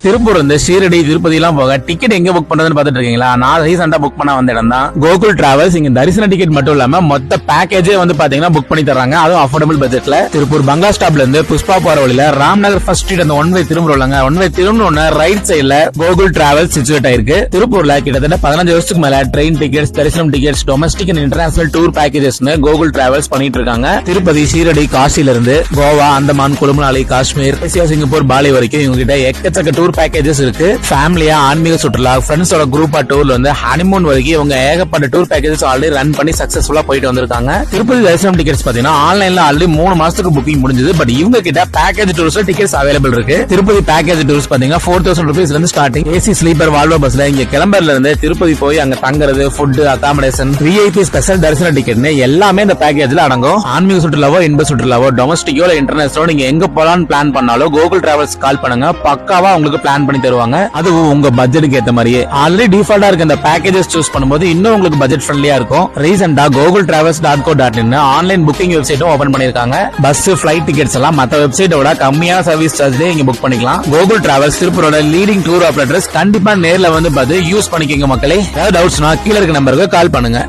திருப்பூர் வந்து ஷீரடி திருப்பதி எல்லாம் போக டிக்கெட் எங்க புக் பண்றதுன்னு பாத்துட்டு இருக்கீங்களா? நான் ரீசெண்டா புக் பண்ண வந்த இடம் தான் கோகுல் டிராவல்ஸ். இங்க தரிசன டிக்கெட் மட்டும் இல்லாம மொத்த பேக்கேஜே வந்து பாத்தீங்கன்னா புக் பண்ணி தர்றாங்க, அதுவும் அஃபோர்டபிள் பட்ஜெட்ல. திருப்பூர் பங்களா ஸ்டாப்ல இருந்து புஷ்பா போற வழியில ராம்நகர் ஃபர்ஸ்ட் ஸ்ட்ரீட் அந்த ஒன் வே திரும்புறாங்க. ஒன் வே திரும்புன ரைட் சைடுல கோகுல் டிராவல்ஸ் சிச்சுவேட் ஆயிருக்கு. திருப்பூர்ல கிட்டத்தட்ட 15 வருஷத்துக்கு மேல ட்ரெயின் டிக்கெட்ஸ், தரிசனம் tickets, domestic and international tour பேக்கேஜஸ்னு கோகுல் டிராவல்ஸ் பண்ணிட்டு இருக்காங்க. திருப்பதி, ஷீரடி, காசில இருந்து கோவா, அந்தமான், குழுமனாலி, காஷ்மீர், சிங்கப்பூர், பாலி வரைக்கும் இவங்க கிட்ட எக்கச்சக்க டூர் பேக்கேஜஸ் இருக்கு. ஃபேமிலியா ஆன்மீக சுற்றுலா, ஃப்ரெண்ட்ஸோட குரூப்பா டூர்ல வந்து ஹனிமூன் வரைக்கும் இவங்க ஏகப்பட்ட டூர் பேக்கேஜஸ் ஆல்ரெடி ரன் பண்ணி சக்சஸ்ஃபுல்லா போயிட்டு வந்திருக்காங்க. திருப்பதி தரிசனம் டிக்கெட்ஸ் பாத்தீங்கன்னா ஆன்லைன்ல ஆல்ரெடி 3 மாசத்துக்கு புக்கிங் முடிஞ்சது. பட் இவங்க கிட்ட பேக்கேஜ் டூர்ஸ்ல டிக்கெட்ஸ் அவைலபிள் இருக்கு. திருப்பதி பேக்கேஜ் டூர்ஸ் பாத்தீங்கன்னா 4000 ரூபீஸ்ல இருந்து ஸ்டார்டிங். ஏசி ஸ்லீப்பர் வால்வோ பஸ்ல இங்க கிளம்பர்ல இருந்து திருப்பதி போய் அங்க தங்குறது, ஃபுட், அகாமடேஷன், விஐபி ஸ்பெஷல் தரிசன டிக்கெட்னு எல்லாமே இந்த பேக்கேஜ்ல அடங்கும். ஆன்மீக சுற்றுலாவோ, இன்ப சுற்றுலாவோ, டொமஸ்டிக்கோ இன்டர்நேஷனலோ நீங்க எங்க போலான்னு பிளான் பண்ணாலும் கோகுல் டிராவல்ஸ் கால் பண்ணுங்க, பக்காவா உங்களுக்கு பிளான் பண்ணி தருவாங்க. அதுவும் உங்க பட்ஜெட்டுக்கு ஏத்த மாதிரியே. ஆல்ரெடி டிஃபால்ட்டா இருக்க இந்த பேக்கேஜஸ் சூஸ் பண்ணும்போது இன்னும் உங்களுக்கு பட்ஜெட் ஃப்ரெண்ட்லியா இருக்கும். ரீசெண்டா gogultravels.co.in ஆன்லைன் புக்கிங் வெப்சைட்டும் ஓபன் பண்ணிருக்காங்க. பஸ், ஃபிளைட் டிக்கெட்ஸ் எல்லாம் மத்த வெப்சைட்டோட கம்மியான சர்வீஸ் சார்ஜ்ல இங்க புக் பண்ணிக்கலாம். கோகுல் டிராவல்ஸ் திருப்பூரோட லீடிங் டூர் ஆபரேட்டர்ஸ். கண்டிப்பா நேர்ல வந்து பார்த்து யூஸ் பண்ணிக்கங்க மக்களே. ஏதாவது டவுட்ஸ்னா கீழ இருக்க நம்பருக்கு கால் பண்ணுங்க.